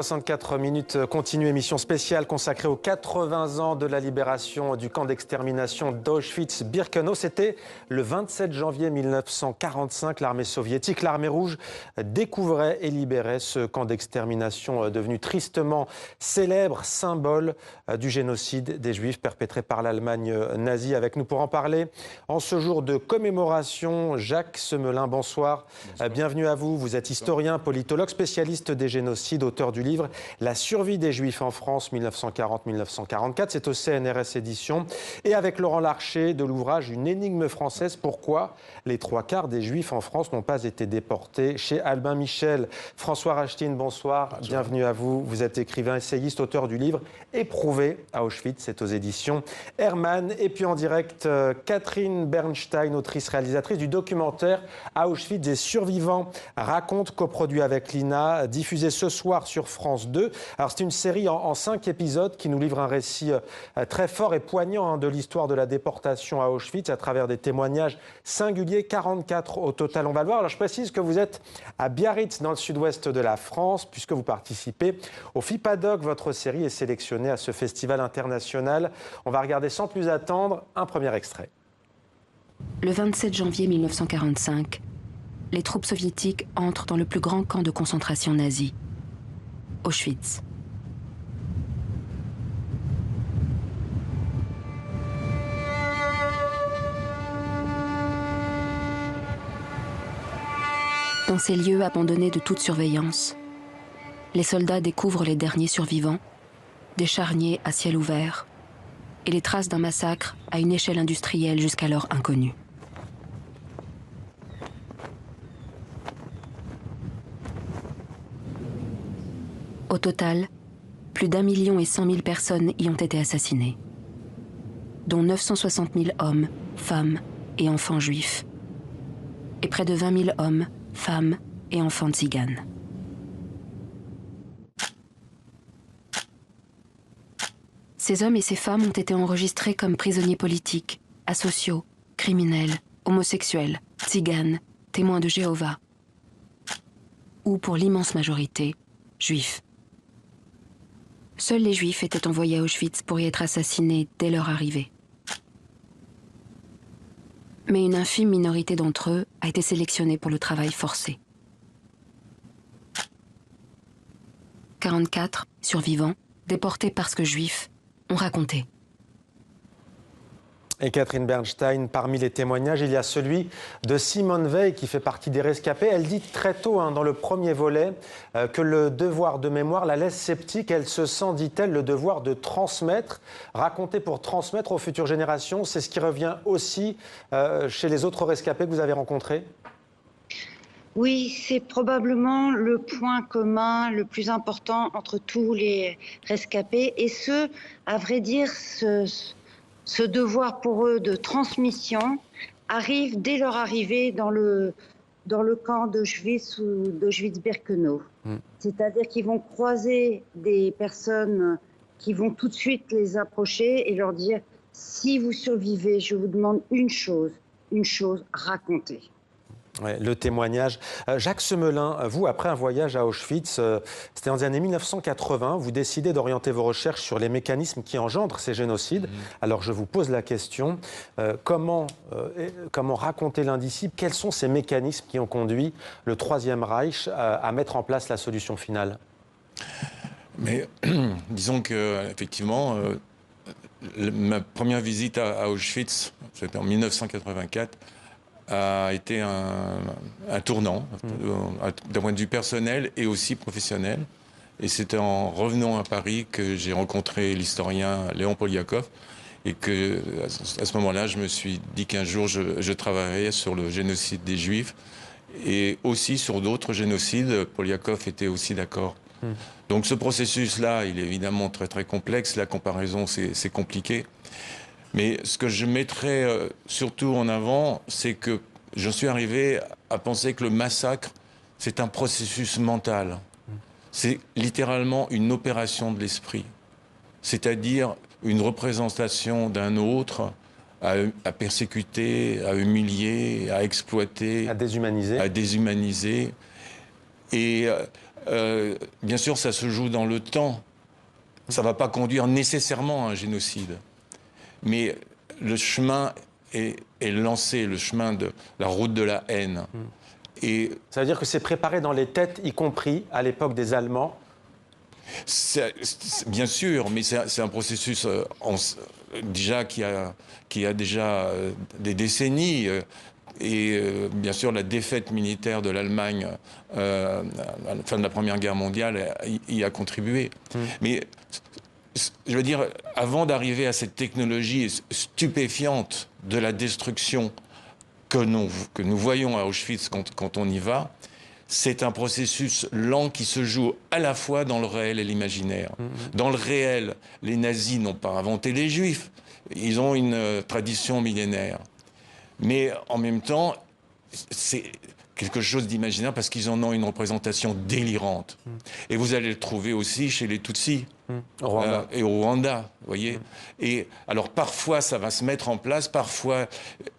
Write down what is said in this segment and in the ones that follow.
64 minutes continue, émission spéciale consacrée aux 80 ans de la libération du camp d'extermination d'Auschwitz-Birkenau. C'était le 27 janvier 1945. L'armée soviétique, l'armée rouge, découvrait et libérait ce camp d'extermination devenu tristement célèbre, symbole du génocide des Juifs perpétré par l'Allemagne nazie. Avec nous pour en parler, en ce jour de commémoration, Jacques Semelin, bonsoir. Bienvenue à vous. Vous êtes historien, politologue, spécialiste des génocides, auteur du livre La survie des Juifs en France 1940-1944. C'est au CNRS Éditions. Et avec Laurent Larcher de l'ouvrage Une énigme française, pourquoi les 3/4 des Juifs en France n'ont pas été déportés, chez Albin Michel. François Rachetin, bonsoir. Bonjour. Bienvenue à vous. Vous êtes écrivain, essayiste, auteur du livre Éprouvé à Auschwitz. C'est aux éditions Hermann. Et puis en direct, Catherine Bernstein, autrice réalisatrice du documentaire Auschwitz et survivants raconte, coproduit avec l'INA, diffusé ce soir sur France 2. Alors c'est une série en 5 épisodes qui nous livre un récit très fort et poignant de l'histoire de la déportation à Auschwitz à travers des témoignages singuliers, 44 au total, on va le voir. Alors je précise que vous êtes à Biarritz dans le sud-ouest de la France puisque vous participez au FIPADOC. Votre série est sélectionnée à ce festival international. On va regarder sans plus attendre un premier extrait. Le 27 janvier 1945, les troupes soviétiques entrent dans le plus grand camp de concentration nazi, Auschwitz. Dans ces lieux abandonnés de toute surveillance, les soldats découvrent les derniers survivants, des charniers à ciel ouvert et les traces d'un massacre à une échelle industrielle jusqu'alors inconnue. Au total, plus d'1,1 million personnes y ont été assassinées, dont 960 000 hommes, femmes et enfants juifs, et près de 20 000 hommes, femmes et enfants tziganes. Ces hommes et ces femmes ont été enregistrés comme prisonniers politiques, asociaux, criminels, homosexuels, tziganes, témoins de Jéhovah, ou pour l'immense majorité, juifs. Seuls les Juifs étaient envoyés à Auschwitz pour y être assassinés dès leur arrivée. Mais une infime minorité d'entre eux a été sélectionnée pour le travail forcé. 44 survivants, déportés parce que Juifs, ont raconté. Et Catherine Bernstein, parmi les témoignages, il y a celui de Simone Veil qui fait partie des rescapés. Elle dit très tôt dans le premier volet que le devoir de mémoire la laisse sceptique. Elle se sent, dit-elle, le devoir de transmettre, raconter pour transmettre aux futures générations. C'est ce qui revient aussi chez les autres rescapés que vous avez rencontrés. Oui, c'est probablement le point commun le plus important entre tous les rescapés. Et à vrai dire, ce devoir pour eux de transmission arrive dès leur arrivée dans le camp d'Auschwitz ou d'Auschwitz-Birkenau. C'est-à-dire qu'ils vont croiser des personnes qui vont tout de suite les approcher et leur dire « Si vous survivez, je vous demande une chose, racontez ». Ouais, le témoignage. Jacques Semelin, vous, après un voyage à Auschwitz, c'était dans les années 1980, vous décidez d'orienter vos recherches sur les mécanismes qui engendrent ces génocides. Alors je vous pose la question, comment raconter l'indicible? Quels sont ces mécanismes qui ont conduit le Troisième Reich à mettre en place la solution finale? Mais disons qu'effectivement, ma première visite à Auschwitz, c'était en 1984, a été un tournant d'un point de vue personnel et aussi professionnel. Et c'était en revenant à Paris que j'ai rencontré l'historien Léon Poliakov et que à ce moment-là, je me suis dit qu'un jour, je travaillerais sur le génocide des Juifs et aussi sur d'autres génocides. Poliakov était aussi d'accord. Donc ce processus-là, il est évidemment très très complexe. La comparaison, c'est compliqué. Mais ce que je mettrais surtout en avant, c'est que je suis arrivé à penser que le massacre, c'est un processus mental. C'est littéralement une opération de l'esprit. C'est-à-dire une représentation d'un autre à persécuter, à humilier, à exploiter. À déshumaniser. À déshumaniser. Et Bien sûr, ça se joue dans le temps. Ça ne va pas conduire nécessairement à un génocide. Mais le chemin est lancé, le chemin de la route de la haine. Et ça veut dire que c'est préparé dans les têtes, y compris à l'époque des Allemands? Bien sûr, mais c'est un processus déjà qui a déjà des décennies. Bien sûr, la défaite militaire de l'Allemagne à la fin de la Première Guerre mondiale y a contribué. Mais je veux dire, avant d'arriver à cette technologie stupéfiante de la destruction que nous voyons à Auschwitz quand on y va, c'est un processus lent qui se joue à la fois dans le réel et l'imaginaire. Dans le réel, les nazis n'ont pas inventé les juifs. Ils ont une tradition millénaire. Mais en même temps, c'est quelque chose d'imaginaire parce qu'ils en ont une représentation délirante. Et vous allez le trouver aussi chez les Tutsis. Et au Rwanda, vous voyez. Et alors parfois ça va se mettre en place, parfois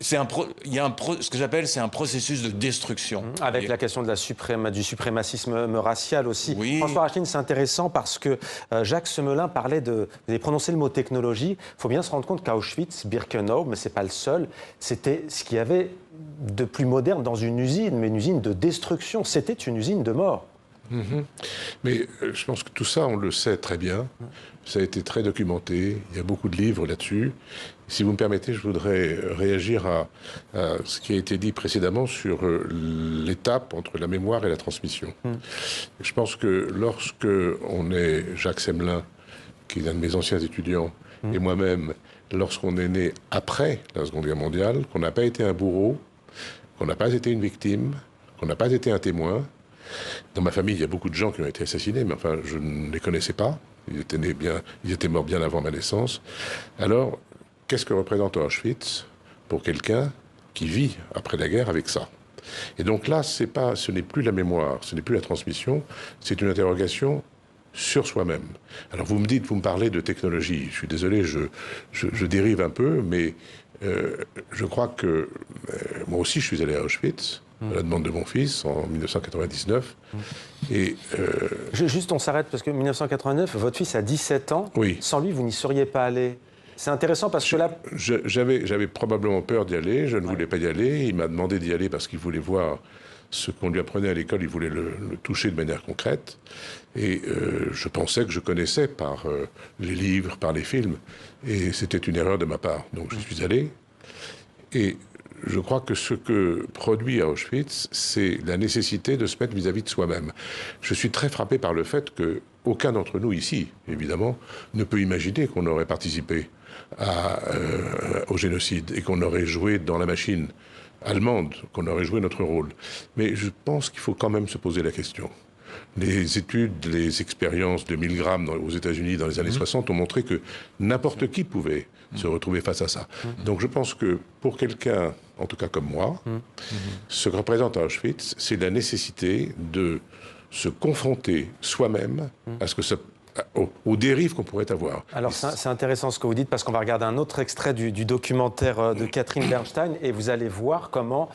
il y a ce que j'appelle c'est un processus de destruction. Avec la question de du suprémacisme racial aussi. Oui. François Rachlin, c'est intéressant parce que Jacques Semelin parlait vous avez prononcé le mot technologie. Il faut bien se rendre compte qu'à Auschwitz, Birkenau, mais c'est pas le seul, c'était ce qu'il y avait de plus moderne dans une usine, mais une usine de destruction. C'était une usine de mort. Mais je pense que tout ça, on le sait très bien. Ça a été très documenté. Il y a beaucoup de livres là-dessus. Si vous me permettez, je voudrais réagir à ce qui a été dit précédemment sur l'étape entre la mémoire et la transmission. Je pense que lorsque on est Jacques Semelin, qui est un de mes anciens étudiants, et moi-même, lorsqu'on est né après la Seconde Guerre mondiale, qu'on n'a pas été un bourreau, qu'on n'a pas été une victime, qu'on n'a pas été un témoin. Dans ma famille, il y a beaucoup de gens qui ont été assassinés, mais enfin, je ne les connaissais pas. Ils étaient morts bien avant ma naissance. Alors, qu'est-ce que représente Auschwitz pour quelqu'un qui vit après la guerre avec ça? Et donc là, ce n'est plus la mémoire, ce n'est plus la transmission, c'est une interrogation sur soi-même. Alors vous me parlez de technologie. Je suis désolé, je dérive un peu, mais je crois que moi aussi, je suis allé à Auschwitz. À la demande de mon fils, en 1999. Et Juste, on s'arrête, parce que 1989, votre fils a 17 ans. Oui. Sans lui, vous n'y seriez pas allé. C'est intéressant parce que là... J'avais probablement peur d'y aller, je ne voulais pas y aller. Il m'a demandé d'y aller parce qu'il voulait voir ce qu'on lui apprenait à l'école, il voulait le toucher de manière concrète. Et je pensais que je connaissais par les livres, par les films. Et c'était une erreur de ma part. Donc je suis allé. Et je crois que ce que produit à Auschwitz, c'est la nécessité de se mettre vis-à-vis de soi-même. Je suis très frappé par le fait qu'aucun d'entre nous ici, évidemment, ne peut imaginer qu'on aurait participé au génocide et qu'on aurait joué dans la machine allemande, qu'on aurait joué notre rôle. Mais je pense qu'il faut quand même se poser la question. Les études, les expériences de Milgram aux États-Unis dans les années 60 ont montré que n'importe qui pouvait se retrouver face à ça. Donc je pense que pour quelqu'un, en tout cas comme moi, ce que représente Auschwitz, c'est la nécessité de se confronter soi-même à ce que aux dérives qu'on pourrait avoir. Alors c'est intéressant ce que vous dites parce qu'on va regarder un autre extrait du documentaire de Catherine Bernstein et vous allez voir comment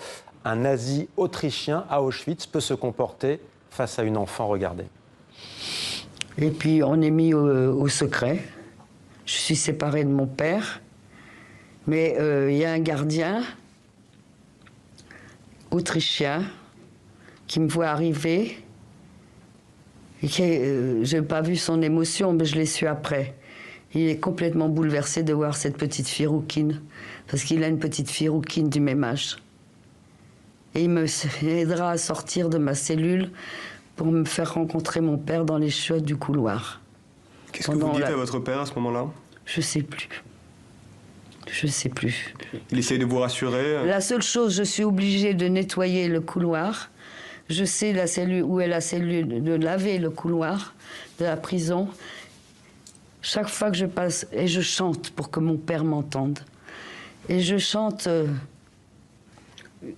un nazi autrichien à Auschwitz peut se comporter face à une enfant. Regardez. Et puis on est mis au secret. Je suis séparée de mon père, mais il y a un gardien autrichien qui me voit arriver. Et je n'ai pas vu son émotion, mais je l'ai su après. Il est complètement bouleversé de voir cette petite fille rouquine, parce qu'il a une petite fille rouquine du même âge. Et il m'aidera à sortir de ma cellule pour me faire rencontrer mon père dans les chiottes du couloir. Qu'est-ce que vous dites à votre père à ce moment-là? Je sais plus. Je sais plus. Il essaye de vous rassurer? La seule chose, je suis obligée de nettoyer le couloir. Je sais la cellule, où est la cellule, de laver le couloir de la prison. Chaque fois que je passe, et je chante pour que mon père m'entende. Et je chante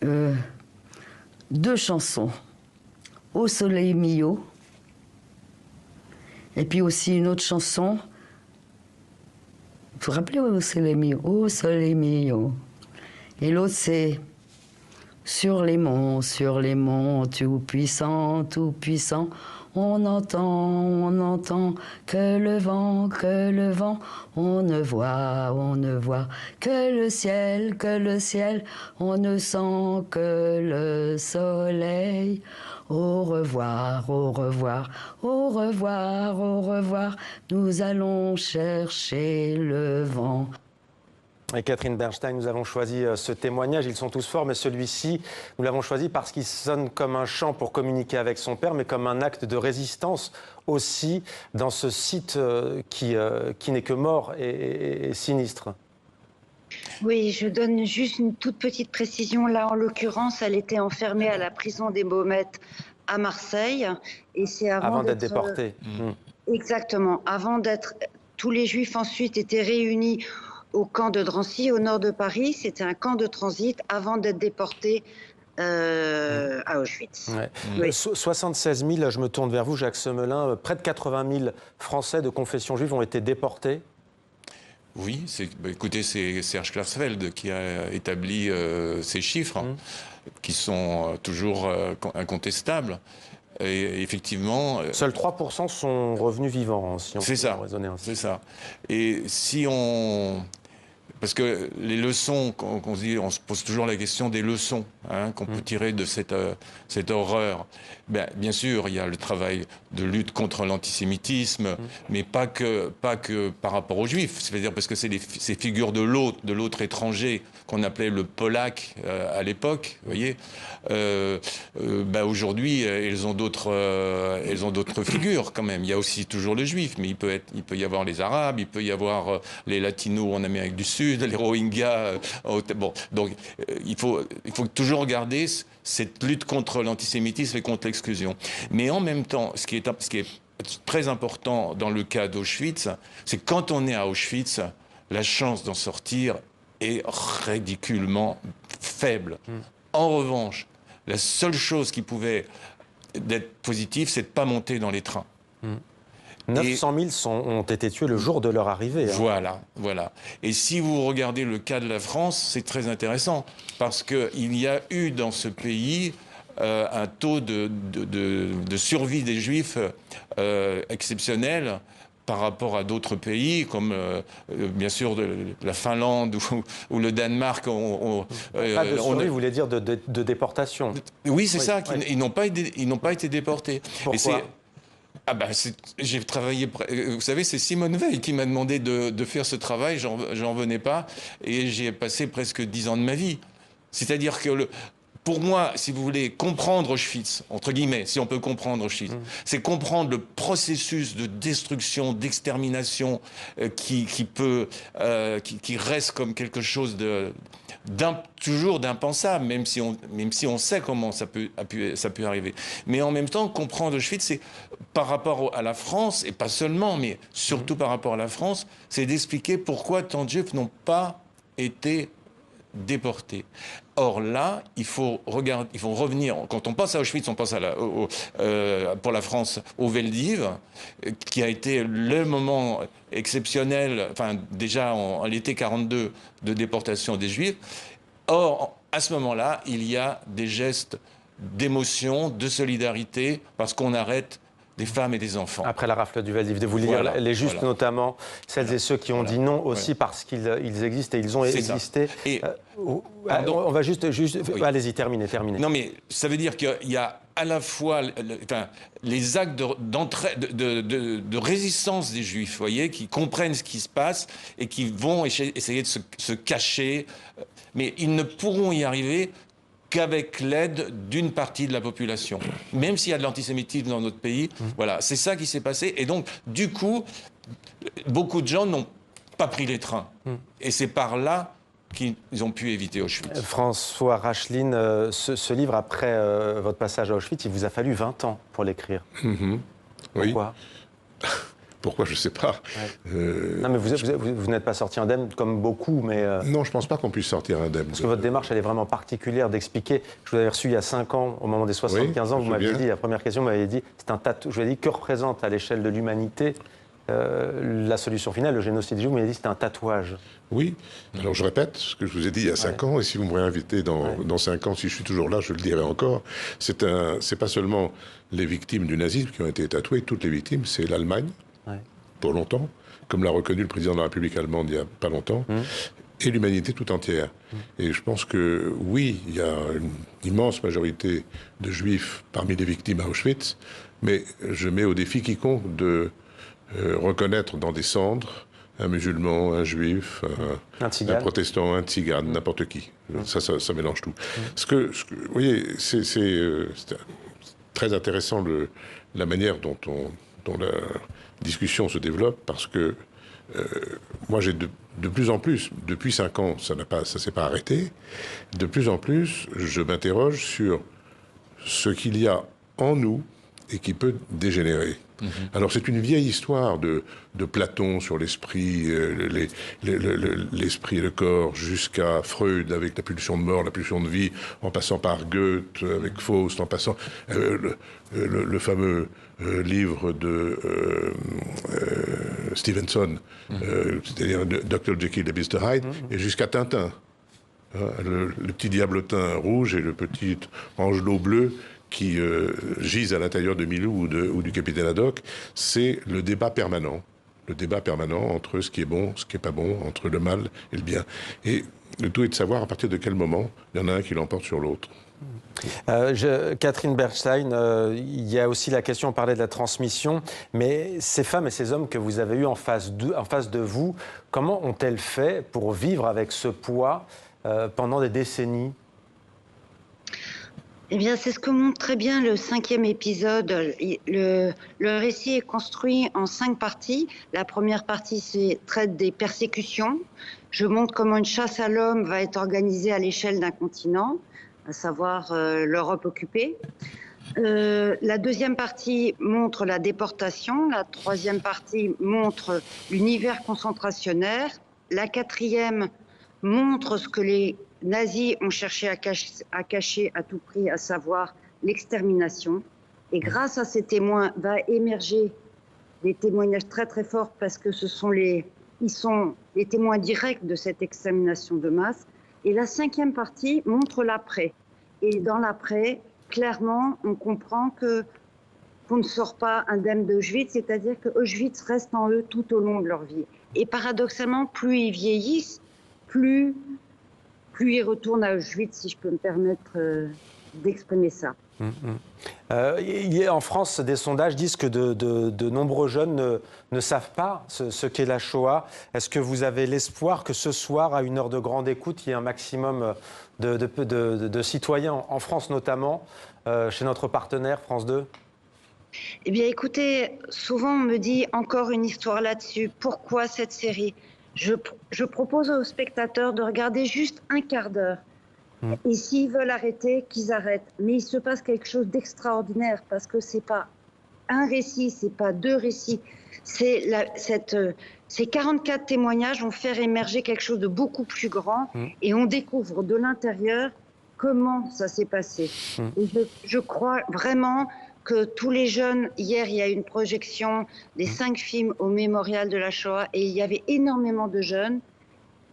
2 chansons. Au soleil mio. Et puis aussi une autre chanson. Vous vous rappelez Au soleil mio? Au soleil mio. Et l'autre c'est sur les monts, tout puissant, on entend que le vent, on ne voit que le ciel, on ne sent que le soleil. Au revoir, au revoir, au revoir, au revoir, nous allons chercher le vent. Et Catherine Bernstein, nous avons choisi ce témoignage. Ils sont tous forts, mais celui-ci, nous l'avons choisi parce qu'il sonne comme un chant pour communiquer avec son père, mais comme un acte de résistance aussi dans ce site qui n'est que mort et sinistre. Oui, je donne juste une toute petite précision. Là, en l'occurrence, elle était enfermée à la prison des Baumettes à Marseille. Et c'est avant d'être déportée. Exactement. Avant d'être... Tous les Juifs ensuite étaient réunis au camp de Drancy, au nord de Paris. C'était un camp de transit avant d'être déportés à Auschwitz. Ouais. Oui. 76 000, je me tourne vers vous, Jacques Semelin, près de 80 000 Français de confession juive ont été déportés. Oui, écoutez, c'est Serge Klarsfeld qui a établi ces chiffres, qui sont toujours incontestables. Et effectivement... Seuls 3% sont revenus vivants, si on peut raisonner ainsi. C'est ça. Et si on... Parce que les leçons, on se pose toujours la question des leçons qu'on peut tirer de cette horreur. Bien sûr, il y a le travail de lutte contre l'antisémitisme, mais pas que par rapport aux Juifs. C'est-à-dire parce que c'est ces figures de l'autre étranger qu'on appelait le Polac à l'époque, vous voyez. Aujourd'hui, elles ont d'autres figures quand même. Il y a aussi toujours le Juif, mais il peut y avoir les Arabes, il peut y avoir les Latinos en Amérique du Sud, les Rohingyas. Donc il faut toujours regarder cette lutte contre l'antisémitisme et contre l'exclusion. Mais en même temps, ce qui est très important dans le cas d'Auschwitz, c'est quand on est à Auschwitz, la chance d'en sortir est ridiculement faible. En revanche, la seule chose qui pouvait être positive, c'est de ne pas monter dans les trains. 900 000 ont été tués le jour de leur arrivée. Voilà. Et si vous regardez le cas de la France, c'est très intéressant, parce qu'il y a eu dans ce pays un taux de survie des Juifs exceptionnel par rapport à d'autres pays, comme bien sûr la Finlande ou le Danemark. Pas de survie, vous voulez dire de déportation. Oui, c'est ça, ils n'ont pas été déportés. Pourquoi ? J'ai travaillé... Vous savez, c'est Simone Veil qui m'a demandé de faire ce travail, j'en venais pas, et j'y ai passé presque 10 ans de ma vie. C'est-à-dire que pour moi, si vous voulez comprendre Auschwitz, entre guillemets, si on peut comprendre Auschwitz, c'est comprendre le processus de destruction, d'extermination qui reste comme quelque chose toujours d'impensable, même si on sait comment ça peut arriver. Mais en même temps, comprendre Auschwitz, c'est par rapport à la France, et pas seulement, mais surtout par rapport à la France, c'est d'expliquer pourquoi tant de Juifs n'ont pas été déportés. Or là, il faut revenir. Quand on pense à Auschwitz, on pense pour la France au Veldiv, qui a été le moment exceptionnel, déjà en l'été 42, de déportation des Juifs. Or, à ce moment-là, il y a des gestes d'émotion, de solidarité, parce qu'on arrête des femmes et des enfants. Après la rafle du Veldiv, vous voulez dire les Justes notamment, celles et ceux qui ont dit non aussi parce qu'ils existent et ils ont existé. On va juste oui. Allez-y, terminez. Non, mais ça veut dire qu'il y a à la fois les actes de résistance des Juifs, vous voyez, qui comprennent ce qui se passe et qui vont essayer de se cacher, mais ils ne pourront y arriver qu'avec l'aide d'une partie de la population. Même s'il y a de l'antisémitisme dans notre pays, voilà, c'est ça qui s'est passé. Et donc, du coup, beaucoup de gens n'ont pas pris les trains. Et c'est par là qu'ils ont pu éviter Auschwitz. François Racheline, ce livre, après votre passage à Auschwitz, il vous a fallu 20 ans pour l'écrire. Pourquoi ? Pourquoi, je ne sais pas. Non, mais vous n'êtes pas sorti indemne comme beaucoup, mais... Non, je ne pense pas qu'on puisse sortir indemne. Parce que votre démarche, elle est vraiment particulière d'expliquer. Je vous avais reçu il y a 5 ans, au moment des 75 ans, vous m'aviez dit, la première question, vous m'avez dit, c'est un tatouage. Je vous ai dit, que représente à l'échelle de l'humanité la solution finale, le génocide juif, vous m'avez dit, c'était un tatouage. Oui, alors je répète ce que je vous ai dit il y a 5 ans, et si vous me réinvitez dans 5 ans, si je suis toujours là, je le dirai encore, c'est pas seulement les victimes du nazisme qui ont été tatouées, toutes les victimes, c'est l'Allemagne, pour longtemps, comme l'a reconnu le président de la République allemande il n'y a pas longtemps, et l'humanité tout entière. Et je pense que, oui, il y a une immense majorité de juifs parmi les victimes à Auschwitz, mais je mets au défi quiconque de reconnaître dans des cendres un musulman, un juif, un protestant, un tzigane, n'importe qui. Ça mélange tout. Vous voyez, c'est très intéressant la manière dont la discussion se développe, parce que moi j'ai de plus en plus, depuis 5 ans, ça s'est pas arrêté, de plus en plus, je m'interroge sur ce qu'il y a en nous et qui peut dégénérer. Alors c'est une vieille histoire de Platon sur l'esprit, l'esprit et le corps, jusqu'à Freud avec la pulsion de mort, la pulsion de vie, en passant par Goethe avec Faust, en passant le fameux livre de Stevenson, c'est-à-dire Dr. Jekyll et Mr. Hyde, et jusqu'à Tintin. Le petit diablotin rouge et le petit angelot bleu qui gisent à l'intérieur de Milou ou du capitaine Haddock, c'est le débat permanent. Le débat permanent entre ce qui est bon, ce qui n'est pas bon, entre le mal et le bien. Et le tout est de savoir à partir de quel moment il y en a un qui l'emporte sur l'autre. Catherine Bernstein, il y a aussi la question, on parlait de la transmission, mais ces femmes et ces hommes que vous avez eus en face de vous, comment ont-elles fait pour vivre avec ce poids pendant des décennies ? Eh bien, c'est ce que montre très bien le 5e épisode. Le récit est construit en 5 parties. La première partie traite des persécutions. Je montre comment une chasse à l'homme va être organisée à l'échelle d'un continent, à savoir l'Europe occupée. La deuxième partie montre la déportation. La troisième partie montre l'univers concentrationnaire. La quatrième montre ce que les nazis ont cherché à cacher à tout prix, à savoir l'extermination. Et grâce à ces témoins, va émerger des témoignages très très forts, parce que ils sont les témoins directs de cette extermination de masse. Et la 5e partie montre l'après. Et dans l'après, clairement, on comprend qu'on ne sort pas indemne d'Auschwitz, c'est-à-dire que Auschwitz reste en eux tout au long de leur vie. Et paradoxalement, plus ils vieillissent, plus ils retournent à Auschwitz, si je peux me permettre d'exprimer ça. En France, des sondages disent que de nombreux jeunes ne savent pas ce qu'est la Shoah. Est-ce que vous avez l'espoir que ce soir, à une heure de grande écoute, il y ait un maximum de citoyens, en France notamment, chez notre partenaire France 2 ? Eh bien, écoutez, souvent on me dit encore une histoire là-dessus. Pourquoi cette série ? Je propose aux spectateurs de regarder juste un quart d'heure. Et s'ils veulent arrêter, qu'ils arrêtent. Mais il se passe quelque chose d'extraordinaire, parce que c'est pas un récit, c'est pas 2 récits. Ces 44 témoignages vont faire émerger quelque chose de beaucoup plus grand, et on découvre de l'intérieur comment ça s'est passé. Et je crois vraiment que tous les jeunes, hier il y a eu une projection des 5 films au mémorial de la Shoah, et il y avait énormément de jeunes,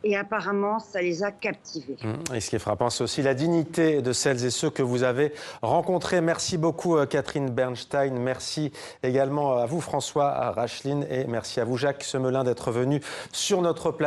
et apparemment ça les a captivés. Et ce qui est frappant, c'est aussi la dignité de celles et ceux que vous avez rencontrés. Merci beaucoup Catherine Bernstein, merci également à vous François Racheline, et merci à vous Jacques Semelin d'être venu sur notre plateau.